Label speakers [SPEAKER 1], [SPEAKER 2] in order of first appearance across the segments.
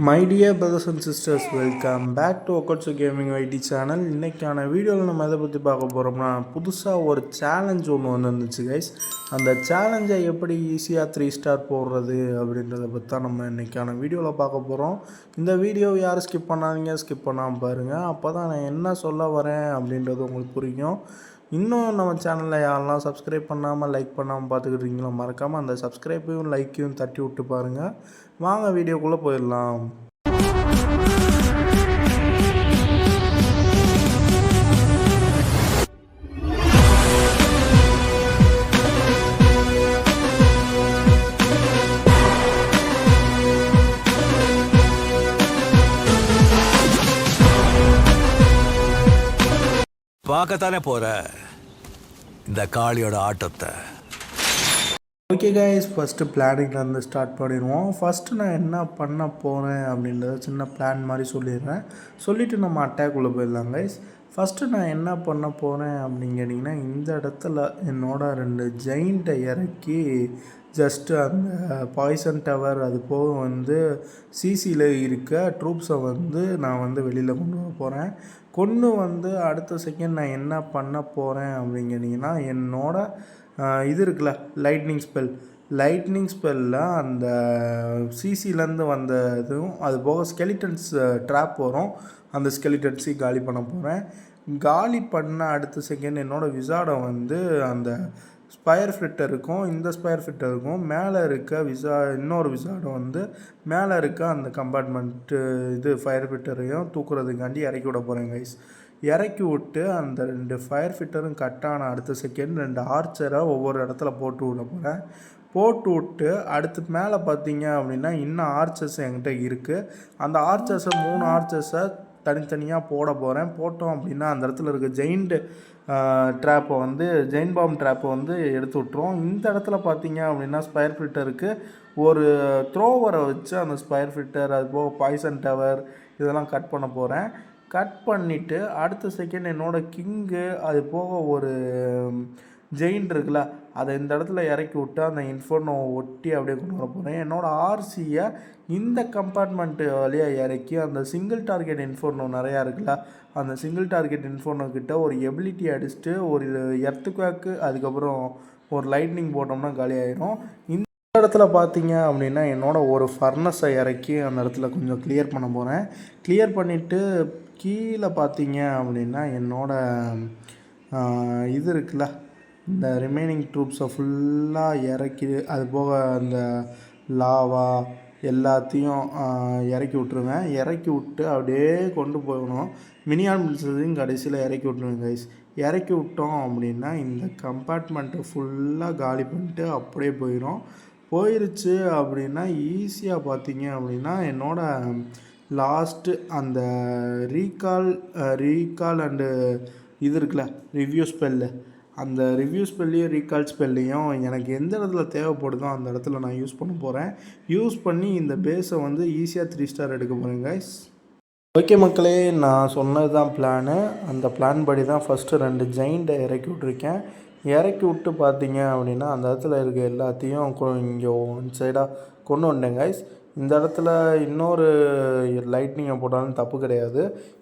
[SPEAKER 1] My dear brothers and sisters, welcome back to ஒக்கட்ஸு gaming ID channel. இன்றைக்கான வீடியோவில் நம்ம எதை பற்றி பார்க்க போகிறோம்னா, புதுசாக ஒரு சேலஞ்ச் ஒன்று வந்துருந்துச்சு கைஸ். அந்த சேலஞ்சை எப்படி ஈஸியாக 3 ஸ்டார் போடுறது அப்படின்றத பற்றி தான் நம்ம இன்றைக்கான வீடியோவில் பார்க்க போகிறோம். இந்த வீடியோ யாரும் ஸ்கிப் பண்ணாதீங்க, ஸ்கிப் பண்ணாமல் பாருங்கள். அப்போ தான் நான் என்ன சொல்ல வரேன் அப்படின்றது உங்களுக்கு புரியும். இன்னும் நம்ம சேனலில் யாரெல்லாம் சப்ஸ்கிரைப் பண்ணாமல் லைக் பண்ணாமல் பார்த்துக்கிட்டீங்களோ மறக்காமல் அந்த சப்ஸ்கிரைப்பையும் லைக்கையும் தட்டி விட்டு பாருங்கள். வாங்க வீடியோக்குள்ளே போயிடலாம்.
[SPEAKER 2] பார்க்கத்தானே போற இந்த காளியோட ஆட்டத்தை.
[SPEAKER 1] ஓகே கைஸ், ஃபஸ்ட்டு பிளானிங்லேருந்து ஸ்டார்ட் பண்ணிடுவோம். ஃபஸ்ட்டு நான் என்ன பண்ண போகிறேன் அப்படின்றத சின்ன பிளான் மாதிரி சொல்லிடுறேன். சொல்லிவிட்டு நம்ம அட்டாக்குள்ளே போயிடலாம் கைஸ். ஃபஸ்ட்டு நான் என்ன பண்ண போகிறேன் அப்படின்னு கேட்டிங்கன்னா, இந்த இடத்துல என்னோட 2 ஜெயிண்ட்டை இறக்கி ஜஸ்ட்டு அந்த பாய்சன் டவர் அது போக வந்து சிசியில் இருக்க ட்ரூப்ஸை வந்து நான் வெளியில் கொண்டு வர போகிறேன். கொண்டு அடுத்த செகண்ட் நான் என்ன பண்ண போகிறேன் அப்படின்னு கேட்டிங்கன்னா, என்னோட இது இருக்குல்ல லைட்னிங் ஸ்பெல்லில் அந்த சிசிலேருந்து வந்த இதுவும் அது போக ஸ்கெலிட்டன்ஸ் ட்ராப் வரும். அந்த ஸ்கெலிட்டன்ஸையும் காலி பண்ண போகிறேன். காலி பண்ண அடுத்த செகண்ட் என்னோடய விசாடை அந்த ஸ்பயர் ஃபிட்டர் இருக்கும், இந்த ஸ்பயர் ஃபிட்டர் இருக்கும், மேலே இருக்க இன்னொரு விசாடை மேலே இருக்க அந்த கம்பார்ட்மெண்ட்டு இது ஃபயர் ஃபிட்டரையும் தூக்குறதுக்காண்டி இறக்கி விட போகிறேன் கைஸ். இறக்கி விட்டு அந்த 2 ஃபயர் ஃபிட்டரும் கட்டான அடுத்த செகண்ட் 2 ஆர்ச்சரை ஒவ்வொரு இடத்துல போட்டு விட போகிறேன். போட்டு விட்டு அடுத்து மேலே பார்த்தீங்க அப்படின்னா இன்னும் ஆர்ச்சர்ஸ் என்கிட்ட இருக்குது. அந்த ஆர்ச்சர்ஸை 3 ஆர்ச்சர்ஸை தனித்தனியாக போட போகிறேன். போட்டோம் அப்படின்னா அந்த இடத்துல இருக்க ஜெயிண்ட் பாம் ட்ராப்பை எடுத்து விட்ருவோம். இந்த இடத்துல பார்த்தீங்க அப்படின்னா ஸ்பயர் ஃபிட்டருக்கு ஒரு த்ரோவரை வச்சு அந்த ஸ்பயர் ஃபிட்டர் அது போக பாய்சன் டவர் இதெல்லாம் கட் பண்ண போகிறேன். கட் பண்ணிவிட்டு அடுத்த செகண்ட் என்னோடய கிங்கு அது போக ஒரு ஜெயிண்ட் இருக்குல்ல அதை இந்த இடத்துல இறக்கி விட்டு அந்த இன்ஃபோர்னோவை ஒட்டி அப்படியே கொண்டு வர போகிறேன். என்னோடய ஆர்சியை இந்த கம்பார்ட்மெண்ட்டு வழியாக இறக்கி அந்த சிங்கிள் டார்கெட் இன்ஃபோர்னோ நிறையா இருக்குல்ல அந்த சிங்கிள் டார்கெட் இன்ஃபோர்னோ கிட்ட ஒரு எபிலிட்டி அடிச்சுட்டு ஒரு எர்த்துக்வேக்கு அதுக்கப்புறம் ஒரு லைட்னிங் போட்டோம்னா காலி ஆகிடும். இந்த இடத்துல பார்த்தீங்க அப்படின்னா என்னோடய ஒரு ஃபர்னஸை இறக்கி அந்த இடத்துல கொஞ்சம் கிளியர் பண்ண போகிறேன். கிளியர் பண்ணிவிட்டு கீழே பார்த்தீங்க அப்படின்னா என்னோடய இது இருக்குல்ல இந்த ரிமைனிங் ட்ரூப்ஸை ஃபுல்லாக இறக்கி அது போக அந்த லாவா எல்லாத்தையும் இறக்கி விட்ருவேன். இறக்கி விட்டு அப்படியே கொண்டு போகணும். மினியான் பில்ஸையும் கடைசியில் இறக்கி விட்ருவேன் கைஸ். இறக்கி விட்டோம் அப்படின்னா இந்த கம்பார்ட்மெண்ட்டை ஃபுல்லாக காலி பண்ணிட்டு அப்படியே போயிடுச்சு அப்படின்னா ஈஸியாக பார்த்தீங்க அப்படின்னா என்னோடய லாஸ்ட்டு அந்த ரீகால் அண்டு இது இருக்குல்ல ரிவ்யூ ஸ்பெல்லு அந்த ரிவ்யூ ஸ்பெல்லையும் ரீகால் ஸ்பெல்லையும் எனக்கு எந்த இடத்துல தேவைப்படுதோ அந்த இடத்துல நான் யூஸ் பண்ண போகிறேன். யூஸ் பண்ணி இந்த பேஸை ஈஸியாக 3 ஸ்டார் எடுக்க போகிறேன் கைஸ். ஓகே மக்களே, நான் சொன்னது தான் பிளானு. அந்த பிளான் படி தான் ஃபஸ்ட்டு 2 ஜெயிண்ட்டை இறக்கி விட்ருக்கேன். இறக்கி விட்டு பார்த்தீங்க அப்படின்னா அந்த இடத்துல இருக்க எல்லாத்தையும் இங்கே ஒன் சைடாக கொண்டு வந்தேன் கைஸ். இந்த இடத்துல இன்னொரு லைட்னிங்கை போட்டாலும் தப்பு கிடையாது.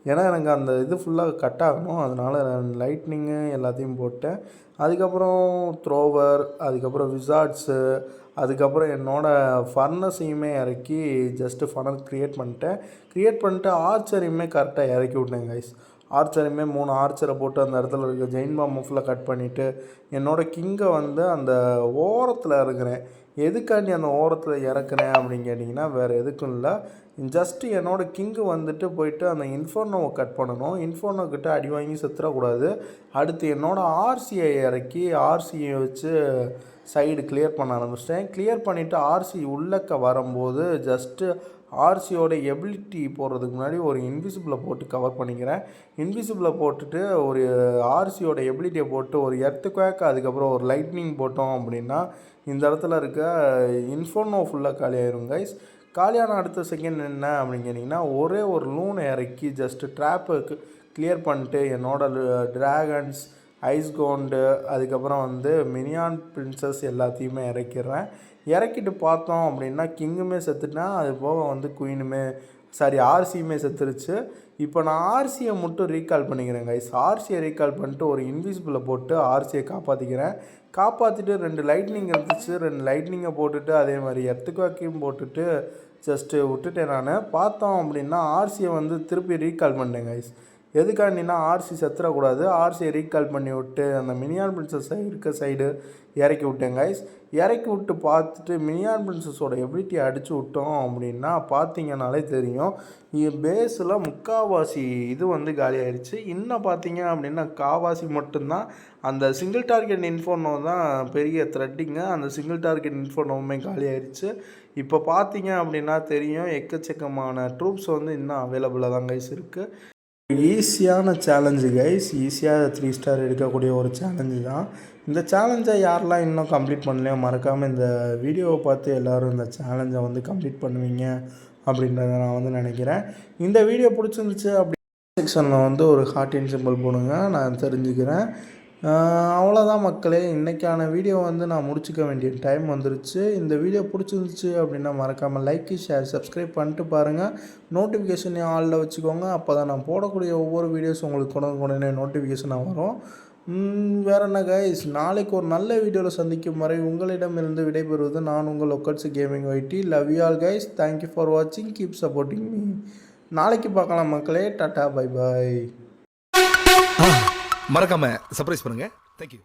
[SPEAKER 1] ஏன்னா எனக்கு அந்த இது ஃபுல்லாக கட் ஆகணும். அதனால் லைட்னிங்கு எல்லாத்தையும் போட்டேன். அதுக்கப்புறம் த்ரோவர், அதுக்கப்புறம் விசார்ட்ஸு, அதுக்கப்புறம் என்னோடய ஃபர்னஸையுமே இறக்கி ஜஸ்ட்டு ஃபனல் க்ரியேட் பண்ணிட்டு ஆர்ச்சரையுமே கரெக்டாக இறக்கி விட்டேன் கைஸ். ஆர்ச்சரையுமே 3 ஆர்ச்சரை போட்டு அந்த இடத்துல இருக்க ஜெயின் பாம் ஃபுல்லாக கட் பண்ணிவிட்டு என்னோடய கிங்கை அந்த ஓரத்தில் இருக்கிறேன். எதுக்காண்டி அந்த ஓரத்தில் இறக்குறேன் அப்படின்னு கேட்டிங்கன்னா வேறு எதுக்கும் இல்லை, ஜஸ்ட்டு என்னோடய கிங்கு போயிட்டு அந்த இன்ஃபோர்னோவை கட் பண்ணணும். இன்ஃபோர்னோக்கிட்ட அடி வாங்கி செத்துறக்கூடாது. அடுத்து என்னோடய ஆர்சியை இறக்கி ஆர்சியை வச்சு சைடு கிளியர் பண்ண ஆரம்பிச்சிட்டேன். கிளியர் பண்ணிவிட்டு ஆர்சி உள்ளக்க வரும்போது ஜஸ்ட்டு ஆர்சியோட எபிலிட்டி போடுறதுக்கு முன்னாடி ஒரு இன்விசிபிளை போட்டு கவர் பண்ணிக்கிறேன். இன்விசிபிளை போட்டுட்டு ஒரு ஆர்சியோட எபிலிட்டியை போட்டு ஒரு எர்த்துக்வேக் அதுக்கப்புறம் ஒரு லைட்னிங் போட்டோம் அப்படின்னா இந்த இடத்துல இருக்க இன்ஃபோர்னோ ஃபுல்லாக காலி ஆயிரும் கைஸ். காலியான அடுத்த செகண்ட் என்ன அப்படின்னு கேட்டிங்கன்னா ஒரே ஒரு லூனை இறக்கி ஜஸ்ட்டு ட்ராப்புக்கு கிளியர் பண்ணிட்டு என்னோடய ட்ராகன்ஸ் ஐஸ் கோண்டு அதுக்கப்புறம் மினியான் பிரின்சஸ் எல்லாத்தையுமே இறக்கிடுறேன். இறக்கிட்டு பார்த்தோம் அப்படின்னா கிங்குமே செத்துட்டா, அது போக வந்து குயினுமே ஆர்சியுமே செத்துருச்சு. இப்போ நான் ஆர்சியை மட்டும் ரீகால் பண்ணிக்கிறேன் கைஸ். ஆர்சியை ரீகால் பண்ணிட்டு ஒரு இன்விசிபிளை போட்டு ஆர்சியை காப்பாற்றிக்கிறேன். காப்பாற்றிட்டு 2 லைட்னிங் இருந்துச்சு, 2 லைட்னிங்கை போட்டுட்டு அதே மாதிரி எர்த்துக்வேக்கையும் போட்டுட்டு ஜஸ்ட்டு விட்டுட்டேன். நான் பார்த்தோம் அப்படின்னா ஆர்சியை வந்து திருப்பி ரீகால் பண்ணேன் கைஸ். எதுக்காண்டின்னா ஆர்சி செத்துறக்கூடாது. ஆர்சியை ரீகால் பண்ணி விட்டு அந்த மினியான் பிரின்சஸ் இருக்க சைடு இறக்கி விட்டேன் கைஸ். இறக்கி விட்டு பார்த்துட்டு மினியான் பிரின்சஸோட எபிலிட்டி அடித்து விட்டோம் அப்படின்னா பார்த்தீங்கன்னாலே தெரியும், பேஸில் முக்கால்வாசி இது வந்து காலி ஆயிடுச்சு. இன்னும் பார்த்தீங்க அப்படின்னா காவாசி மட்டும்தான். அந்த சிங்கிள் டார்கெட் இன்ஃபோர்னோ தான் பெரிய த்ரெட்டிங்க. அந்த சிங்கிள் டார்கெட் இன்ஃபோர்னோவுமே காலி ஆயிடுச்சு. இப்போ பார்த்தீங்க அப்படின்னா தெரியும், எக்கச்சக்கமான ட்ரூப்ஸ் வந்து இன்னும் அவைலபிளாக தான் கைஸ் இருக்குது. ஈஸியான சேலஞ்சு கைஸ். ஈஸியாக 3 ஸ்டார் எடுக்கக்கூடிய ஒரு சேலஞ்சு தான். இந்த சேலஞ்சை யாரெல்லாம் இன்னும் கம்ப்ளீட் பண்ணலையோ மறக்காமல் இந்த வீடியோவை பார்த்து எல்லோரும் இந்த சேலஞ்சை வந்து கம்ப்ளீட் பண்ணுவீங்க அப்படின்றத நான் வந்து நினைக்கிறேன். இந்த வீடியோ பிடிச்சிருந்துச்சு அப்படி செக்ஷனில் வந்து ஒரு ஹார்ட்டின் சிம்பிள் போடுங்க, நான் தெரிஞ்சுக்கிறேன். அவ்வளோதான் மக்களே, இன்றைக்கான வீடியோ வந்து நான் முடிச்சுக்க வேண்டிய டைம் வந்துருச்சு. இந்த வீடியோ பிடிச்சிருந்துச்சு அப்படின்னா மறக்காமல் லைக், ஷேர், சப்ஸ்கிரைப் பண்ணிட்டு பாருங்கள். நோட்டிஃபிகேஷனையும் ஆளில் வச்சுக்கோங்க. அப்போ தான் நான் போடக்கூடிய ஒவ்வொரு வீடியோஸ் உங்களுக்கு உடனே நோட்டிஃபிகேஷனாக வரும். வேறு என்ன கைஸ், நாளைக்கு ஒரு நல்ல வீடியோவில் சந்திக்கும் வரை உங்களிடமிருந்து விடைபெறுவது நான் உங்கள் லொக்கட்ஸ் கேமிங் வைட்டி. Love you all guys. Thank you for வாட்சிங். Keep supporting me. நாளைக்கு பார்க்கலாம் மக்களே. Tata, bye bye.
[SPEAKER 3] மறக்காம சர்ப்ரைஸ் பண்ணுங்க. தேங்க்யூ.